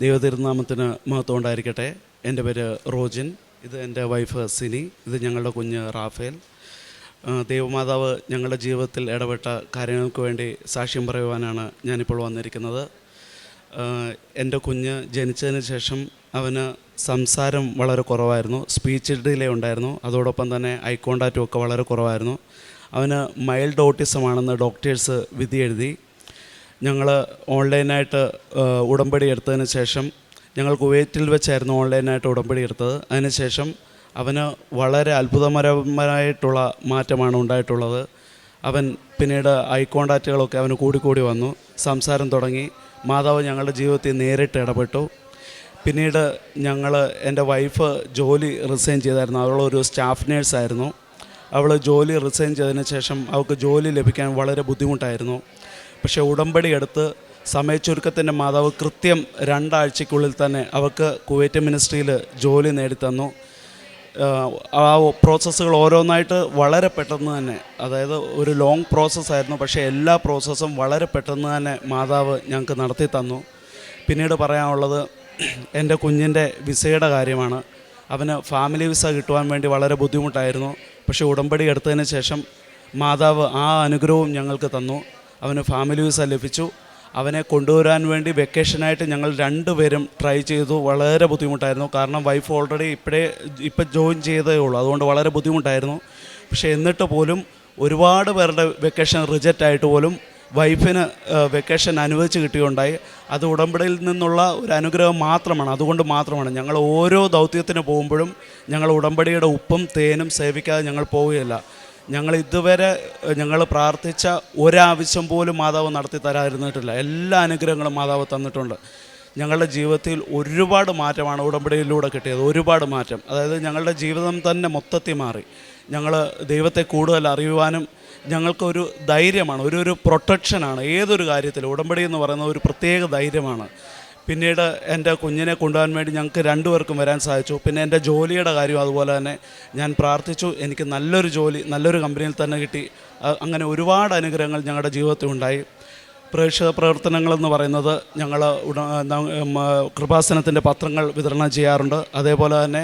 ദൈവതിരുനാമത്തിന് മഹത്വം ഉണ്ടായിരിക്കട്ടെ. എൻ്റെ പേര് റോജിൻ, ഇത് എൻ്റെ വൈഫ് സിനി, ഇത് ഞങ്ങളുടെ കുഞ്ഞ് റാഫേൽ. ദൈവമാതാവ് ഞങ്ങളുടെ ജീവിതത്തിൽ ഇടപെട്ട കാര്യങ്ങൾക്ക് വേണ്ടി സാക്ഷ്യം പറയുവാനാണ് ഞാനിപ്പോൾ വന്നിരിക്കുന്നത്. എൻ്റെ കുഞ്ഞ് ജനിച്ചതിന് ശേഷം അവന് സംസാരം വളരെ കുറവായിരുന്നു, സ്പീച്ച് ഡിലേ ഉണ്ടായിരുന്നു, അതോടൊപ്പം തന്നെ ഐ കോണ്ടാക്റ്റും ഒക്കെ വളരെ കുറവായിരുന്നു. അവന് മൈൽഡ് ഓട്ടിസമാണെന്ന് ഡോക്ടേഴ്സ് വിധി എഴുതി. ഞങ്ങൾ ഓൺലൈനായിട്ട് ഉടമ്പടി എടുത്തതിന് ശേഷം, ഞങ്ങൾ കുവൈറ്റിൽ വെച്ചായിരുന്നു ഓൺലൈനായിട്ട് ഉടമ്പടി എടുത്തത്. അതിനുശേഷം അവന് വളരെ അത്ഭുതകരമായിട്ടുള്ള മാറ്റമാണ് ഉണ്ടായിട്ടുള്ളത്. അവൻ പിന്നീട് ഐ കോണ്ടാക്റ്റുകളൊക്കെ അവന് കൂടിക്കൂടി വന്നു, സംസാരം തുടങ്ങി. മാതാവ് ഞങ്ങളുടെ ജീവിതത്തിൽ നേരിട്ട് ഇടപെട്ടു. പിന്നീട് എൻ്റെ വൈഫ് ജോലി റിസൈൻ ചെയ്തായിരുന്നു. അവളൊരു സ്റ്റാഫ് നേഴ്സായിരുന്നു. അവൾ ജോലി റിസൈൻ ചെയ്തതിന് ശേഷം അവൾക്ക് ജോലി ലഭിക്കാൻ വളരെ ബുദ്ധിമുട്ടായിരുന്നു. പക്ഷേ ഉടമ്പടി എടുത്ത് സമയച്ചുരുക്കത്തിൻ്റെ മാതാവ് കൃത്യം 2 ആഴ്ചയ്ക്കുള്ളിൽ തന്നെ അവൾക്ക് കുവൈറ്റ് മിനിസ്ട്രിയിൽ ജോലി നേടിത്തന്നു. ആ പ്രോസസ്സുകൾ ഓരോന്നായിട്ട് വളരെ പെട്ടെന്ന് തന്നെ, അതായത് ഒരു ലോങ് പ്രോസസ്സായിരുന്നു, പക്ഷേ എല്ലാ പ്രോസസ്സും വളരെ പെട്ടെന്ന് തന്നെ മാതാവ് ഞങ്ങൾക്ക് നടത്തി തന്നു. പിന്നീട് പറയാനുള്ളത് എൻ്റെ കുഞ്ഞിൻ്റെ വിസയുടെ കാര്യമാണ്. അവന് ഫാമിലി വിസ കിട്ടുവാൻ വേണ്ടി വളരെ ബുദ്ധിമുട്ടായിരുന്നു. പക്ഷേ ഉടമ്പടി എടുത്തതിന് ശേഷം മാതാവ് ആ അനുഗ്രഹവും ഞങ്ങൾക്ക് തന്നു. അവന് ഫാമിലി വിസ ലഭിച്ചു. അവനെ കൊണ്ടുവരാൻ വേണ്ടി വെക്കേഷനായിട്ട് ഞങ്ങൾ 2 പേരും ട്രൈ ചെയ്തു. വളരെ ബുദ്ധിമുട്ടായിരുന്നു, കാരണം വൈഫ് ഓൾറെഡി ഇപ്പം ജോയിൻ ചെയ്തേ ഉള്ളൂ, അതുകൊണ്ട് വളരെ ബുദ്ധിമുട്ടായിരുന്നു. പക്ഷേ എന്നിട്ട് പോലും ഒരുപാട് പേരുടെ വെക്കേഷൻ റിജക്റ്റ് ആയിട്ട് പോലും വൈഫിന് വെക്കേഷൻ അനുവദിച്ച് കിട്ടുകയുണ്ടായി. അത് ഉടമ്പടിയിൽ നിന്നുള്ള ഒരു അനുഗ്രഹം മാത്രമാണ്. അതുകൊണ്ട് മാത്രമാണ് ഞങ്ങൾ ഓരോ ദൗത്യത്തിന് പോകുമ്പോഴും ഞങ്ങൾ ഉടമ്പടിയുടെ ഉപ്പും തേനും സേവിക്കാതെ ഞങ്ങൾ പോവുകയില്ല. ഞങ്ങൾ ഇതുവരെ പ്രാർത്ഥിച്ച ഒരാവശ്യം പോലും മാതാവ് നടത്തി തരാതിരുന്നിട്ടില്ല. എല്ലാ അനുഗ്രഹങ്ങളും മാതാവ് തന്നിട്ടുണ്ട്. ഞങ്ങളുടെ ജീവിതത്തിൽ ഒരുപാട് മാറ്റമാണ് ഉടമ്പടിയിലൂടെ കിട്ടിയത്, ഒരുപാട് മാറ്റം. അതായത് ഞങ്ങളുടെ ജീവിതം തന്നെ മൊത്തത്തിൽ മാറി. ഞങ്ങൾ ദൈവത്തെ കൂടുതൽ അറിയുവാനും ഞങ്ങൾക്കൊരു ധൈര്യമാണ്, ഒരു പ്രൊട്ടക്ഷനാണ് ഏതൊരു കാര്യത്തിലും. ഉടമ്പടി എന്ന് പറയുന്നത് ഒരു പ്രത്യേക ധൈര്യമാണ്. പിന്നീട് എൻ്റെ കുഞ്ഞിനെ കൊണ്ടുപോകാൻ വേണ്ടി ഞങ്ങൾക്ക് 2 പേർക്കും വരാൻ സാധിച്ചു. പിന്നെ എൻ്റെ ജോലിയുടെ കാര്യം അതുപോലെ തന്നെ ഞാൻ പ്രാർത്ഥിച്ചു. എനിക്ക് നല്ലൊരു ജോലി നല്ലൊരു കമ്പനിയിൽ തന്നെ കിട്ടി. അങ്ങനെ ഒരുപാട് അനുഗ്രഹങ്ങൾ ഞങ്ങളുടെ ജീവിതത്തിൽ ഉണ്ടായി. പ്രേക്ഷിത പ്രവർത്തനങ്ങളെന്ന് പറയുന്നത് ഞങ്ങൾ കൃപാസനത്തിൻ്റെ പത്രങ്ങൾ വിതരണം ചെയ്യാറുണ്ട്. അതേപോലെ തന്നെ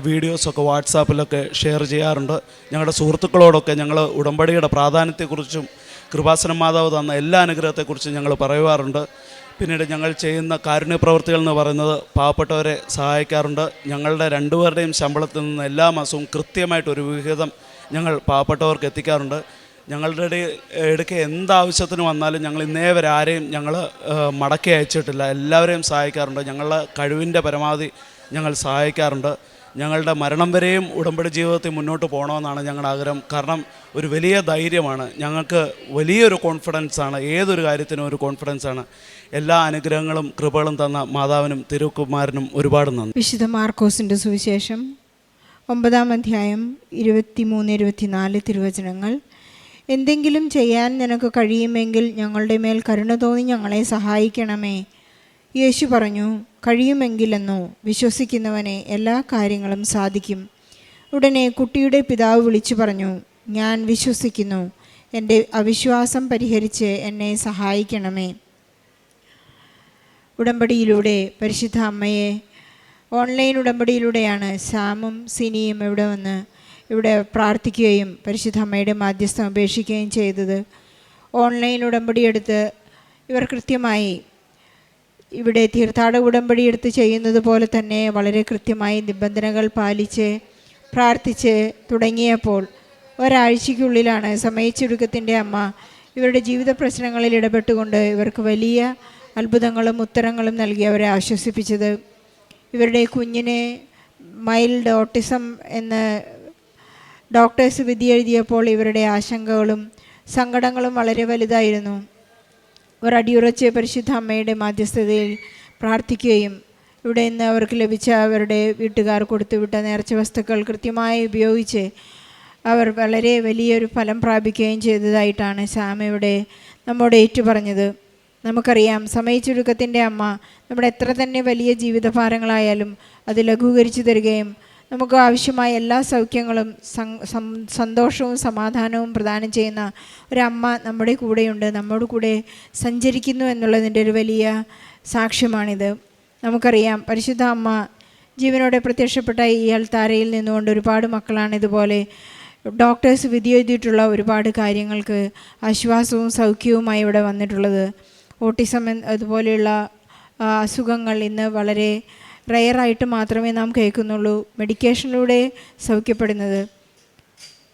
വീഡിയോസൊക്കെ വാട്സാപ്പിലൊക്കെ ഷെയർ ചെയ്യാറുണ്ട്. ഞങ്ങളുടെ സുഹൃത്തുക്കളോടൊക്കെ ഞങ്ങൾ ഉടമ്പടിയുടെ പ്രാധാന്യത്തെക്കുറിച്ചും കൃപാസന മാതാവ് തന്ന എല്ലാ അനുഗ്രഹത്തെക്കുറിച്ചും ഞങ്ങൾ പറയുവാറുണ്ട്. പിന്നീട് ഞങ്ങൾ ചെയ്യുന്ന കാരുണ്യ പ്രവൃത്തികൾ എന്ന് പറയുന്നത് പാവപ്പെട്ടവരെ സഹായിക്കാറുണ്ട്. ഞങ്ങളുടെ 2 പേരുടെയും ശമ്പളത്തിൽ നിന്ന് എല്ലാ മാസവും കൃത്യമായിട്ടൊരു വിഹിതം ഞങ്ങൾ പാവപ്പെട്ടവർക്ക് എത്തിക്കാറുണ്ട്. ഞങ്ങളുടെ ഇടയ്ക്ക് എന്താവശ്യത്തിന് വന്നാലും ഞങ്ങൾ ഇന്നേ വരെ ആരെയും ഞങ്ങൾ മടക്കി അയച്ചിട്ടില്ല. എല്ലാവരെയും സഹായിക്കാറുണ്ട്. ഞങ്ങളുടെ കഴിവിൻ്റെ പരമാവധി ഞങ്ങൾ സഹായിക്കാറുണ്ട്. ഞങ്ങളുടെ മരണം വരെയും ഉടമ്പടി ജീവിതത്തിൽ മുന്നോട്ട് പോകണമെന്നാണ് ഞങ്ങളുടെ ആഗ്രഹം. കാരണം ഒരു വലിയ ധൈര്യമാണ് ഞങ്ങൾക്ക്, വലിയൊരു കോൺഫിഡൻസാണ്, ഏതൊരു കാര്യത്തിനും ഒരു കോൺഫിഡൻസാണ്. എല്ലാ അനുഗ്രഹങ്ങളും കൃപകളും തന്ന മാതാവിനും തിരുക്കുമാരനും ഒരുപാട് നന്ദി. വിശുദ്ധ മാർക്കോസിൻ്റെ സുവിശേഷം 9-ാം അധ്യായം 23-24 തിരുവചനങ്ങൾ. എന്തെങ്കിലും ചെയ്യാൻ നിനക്ക് കഴിയുമെങ്കിൽ ഞങ്ങളുടെ മേൽ കരുണ തോന്നി ഞങ്ങളെ സഹായിക്കണമേ. യേശു പറഞ്ഞു, കഴിയുമെങ്കിലെന്നോ? വിശ്വസിക്കുന്നവനെ എല്ലാ കാര്യങ്ങളും സാധിക്കും. ഉടനെ കുട്ടിയുടെ പിതാവ് വിളിച്ചു പറഞ്ഞു, ഞാൻ വിശ്വസിക്കുന്നു, എൻ്റെ അവിശ്വാസം പരിഹരിച്ച് എന്നെ സഹായിക്കണമേ. ഉടമ്പടിയിലൂടെ പരിശുദ്ധ അമ്മയെ, ഓൺലൈൻ ഉടമ്പടിയിലൂടെയാണ് സാമും സിനിയും ഇവിടെ പ്രാർത്ഥിക്കുകയും പരിശുദ്ധ അമ്മയുടെ മാധ്യസ്ഥം അപേക്ഷിക്കുകയും ചെയ്തത്. ഓൺലൈൻ ഉടമ്പടി എടുത്ത് ഇവർ കൃത്യമായി ഇവിടെ തീർത്ഥാടക ഉടമ്പടി എടുത്ത് ചെയ്യുന്നത് പോലെ തന്നെ വളരെ കൃത്യമായി നിബന്ധനകൾ പാലിച്ച് പ്രാർത്ഥിച്ച് തുടങ്ങിയപ്പോൾ ഒരാഴ്ചയ്ക്കുള്ളിലാണ് സമയച്ചുരുക്കത്തിൻ്റെ അമ്മ ഇവരുടെ ജീവിത പ്രശ്നങ്ങളിൽ ഇടപെട്ടുകൊണ്ട് ഇവർക്ക് വലിയ അത്ഭുതങ്ങളും ഉത്തരങ്ങളും നൽകി അവരെ ആശ്വസിപ്പിച്ചത്. ഇവരുടെ കുഞ്ഞിനെ മൈൽഡ് ഓട്ടിസം എന്ന് ഡോക്ടേഴ്സ് വിധി എഴുതിയപ്പോൾ ഇവരുടെ ആശങ്കകളും സങ്കടങ്ങളും വളരെ വലുതായിരുന്നു. അവർ അടിയുറച്ച് പരിശുദ്ധ അമ്മയുടെ മാധ്യസ്ഥതയിൽ പ്രാർത്ഥിക്കുകയും ഇവിടെ നിന്ന് അവർക്ക് ലഭിച്ച അവരുടെ വീട്ടുകാർ കൊടുത്തുവിട്ട നേർച്ച വസ്തുക്കൾ കൃത്യമായി ഉപയോഗിച്ച് അവർ വളരെ വലിയൊരു ഫലം പ്രാപിക്കുകയും ചെയ്തതായിട്ടാണ് സാം ഇവിടെ നമ്മോട് ഏറ്റുപറഞ്ഞത്. നമുക്കറിയാം, സമയച്ചുരുക്കത്തിൻ്റെ അമ്മ നമ്മുടെ എത്ര തന്നെ വലിയ ജീവിതഭാരങ്ങളായാലും അത് ലഘൂകരിച്ചു തരികയും നമുക്ക് ആവശ്യമായ എല്ലാ സൗഖ്യങ്ങളും സന്തോഷവും സമാധാനവും പ്രദാനം ചെയ്യുന്ന ഒരമ്മ നമ്മുടെ കൂടെയുണ്ട്, നമ്മോട് കൂടെ സഞ്ചരിക്കുന്നു എന്നുള്ളതിൻ്റെ ഒരു വലിയ സാക്ഷ്യമാണിത്. നമുക്കറിയാം പരിശുദ്ധ അമ്മ ജീവനോടെ പ്രത്യക്ഷപ്പെട്ട ഈ അൾത്താരയിൽ നിന്നുകൊണ്ട് ഒരുപാട് മക്കളാണ് ഇതുപോലെ ഡോക്ടേഴ്സ് വിധി എഴുതിയിട്ടുള്ള ഒരുപാട് കാര്യങ്ങൾക്ക് ആശ്വാസവും സൗഖ്യവുമായി ഇവിടെ വന്നിട്ടുള്ളത്. ഓട്ടിസം അതുപോലെയുള്ള അസുഖങ്ങൾ ഇന്ന് വളരെ റെയറായിട്ട് മാത്രമേ നാം കേൾക്കുന്നുള്ളൂ, മെഡിക്കേഷനിലൂടെ സൗഖ്യപ്പെടുന്നത്.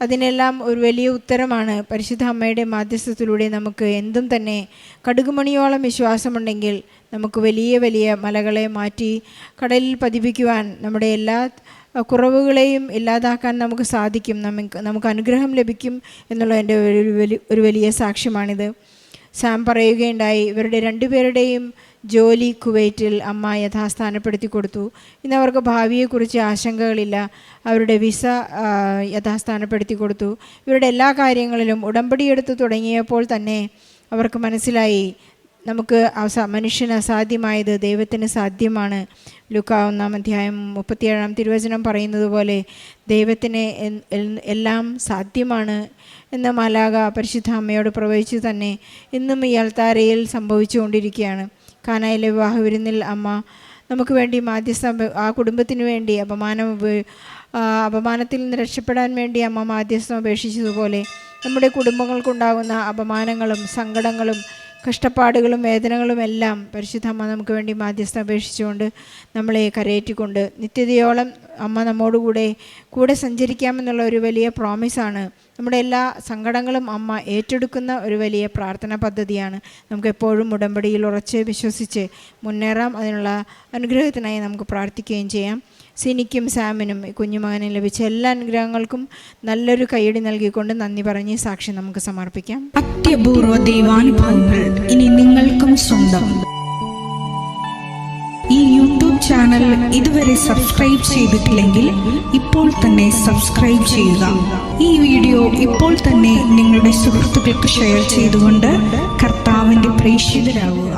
അതിനെല്ലാം ഒരു വലിയ ഉത്തരമാണ് പരിശുദ്ധ അമ്മയുടെ മാധ്യസ്ഥത്തിലൂടെ നമുക്ക് എന്തും തന്നെ കടുകുമണിയോളം വിശ്വാസമുണ്ടെങ്കിൽ നമുക്ക് വലിയ വലിയ മലകളെ മാറ്റി കടലിൽ പതിപ്പിക്കുവാൻ, നമ്മുടെ എല്ലാ കുറവുകളെയും ഇല്ലാതാക്കാൻ നമുക്ക് സാധിക്കും, നമുക്ക് അനുഗ്രഹം ലഭിക്കും എന്നുള്ളതിൻ്റെ ഒരു വലിയ സാക്ഷ്യമാണിത്. സാം പറയുകയുണ്ടായി, ഇവരുടെ രണ്ടുപേരുടെയും ജോലി കുവൈറ്റിൽ അമ്മ യഥാസ്ഥാനപ്പെടുത്തി കൊടുത്തു. ഇന്ന് അവർക്ക് ഭാവിയെക്കുറിച്ച് ആശങ്കകളില്ല. അവരുടെ വിസ യഥാസ്ഥാനപ്പെടുത്തി കൊടുത്തു. ഇവരുടെ എല്ലാ കാര്യങ്ങളിലും ഉടമ്പടിയെടുത്ത് തുടങ്ങിയപ്പോൾ തന്നെ അവർക്ക് മനസ്സിലായി, നമുക്ക് മനുഷ്യന് അസാധ്യമായത് ദൈവത്തിന് സാധ്യമാണ്. ലൂക്കാ 1-ാം തിരുവചനം പറയുന്നത് പോലെ ദൈവത്തിന് എല്ലാം സാധ്യമാണ് എന്ന മാലാഖ പരിശുദ്ധ അമ്മയോട് പ്രവചിച്ചു തന്നെ ഇന്നും ഈ അൾത്താരയിൽ സംഭവിച്ചുകൊണ്ടിരിക്കുകയാണ്. കാനായിലെ വിവാഹ വിരുന്നിൽ അമ്മ നമുക്ക് വേണ്ടി മാധ്യസ്ഥം, ആ കുടുംബത്തിന് വേണ്ടി അപമാനത്തിൽ നിന്ന് രക്ഷപ്പെടാൻ വേണ്ടി അമ്മ മാധ്യസ്ഥം അപേക്ഷിച്ചതുപോലെ നമ്മുടെ കുടുംബങ്ങൾക്കുണ്ടാകുന്ന അപമാനങ്ങളും സങ്കടങ്ങളും കഷ്ടപ്പാടുകളും വേദനകളും എല്ലാം പരിശുദ്ധ അമ്മ നമുക്ക് വേണ്ടി മാധ്യസ്ഥം അപേക്ഷിച്ചുകൊണ്ട് നമ്മളെ കരയേറ്റിക്കൊണ്ട് നിത്യതയോളം അമ്മ കൂടെ സഞ്ചരിക്കാമെന്നുള്ള ഒരു വലിയ പ്രോമിസാണ്. നമ്മുടെ എല്ലാ സങ്കടങ്ങളും അമ്മ ഏറ്റെടുക്കുന്ന ഒരു വലിയ പ്രാർത്ഥന പദ്ധതിയാണ്. നമുക്ക് എപ്പോഴും ഉടമ്പടിയിൽ ഉറച്ച് വിശ്വസിച്ച് മുന്നേറാം. അതിനുള്ള അനുഗ്രഹത്തിനായി നമുക്ക് പ്രാർത്ഥിക്കുകയും ചെയ്യാം. സിനിക്കും സാമിനും കുഞ്ഞുമകനും ലഭിച്ച എല്ലാ അനുഗ്രഹങ്ങൾക്കും നല്ലൊരു കൈയടി നൽകിക്കൊണ്ട് നന്ദി പറഞ്ഞ് സാക്ഷി നമുക്ക് സമർപ്പിക്കാം. അത്യപൂർവ ദൈവാനുഭവങ്ങൾ ഇനി നിങ്ങൾക്കും സ്വന്തം. ഈ യൂട്യൂബ് ചാനൽ ഇതുവരെ സബ്സ്ക്രൈബ് ചെയ്തിട്ടില്ലെങ്കിൽ ഇപ്പോൾ തന്നെ സബ്സ്ക്രൈബ് ചെയ്യുക. ഈ വീഡിയോ ഇപ്പോൾ തന്നെ നിങ്ങളുടെ സുഹൃത്തുക്കൾക്ക് ഷെയർ ചെയ്തുകൊണ്ട് കർത്താവിൻ്റെ പ്രേക്ഷിതരാകുക.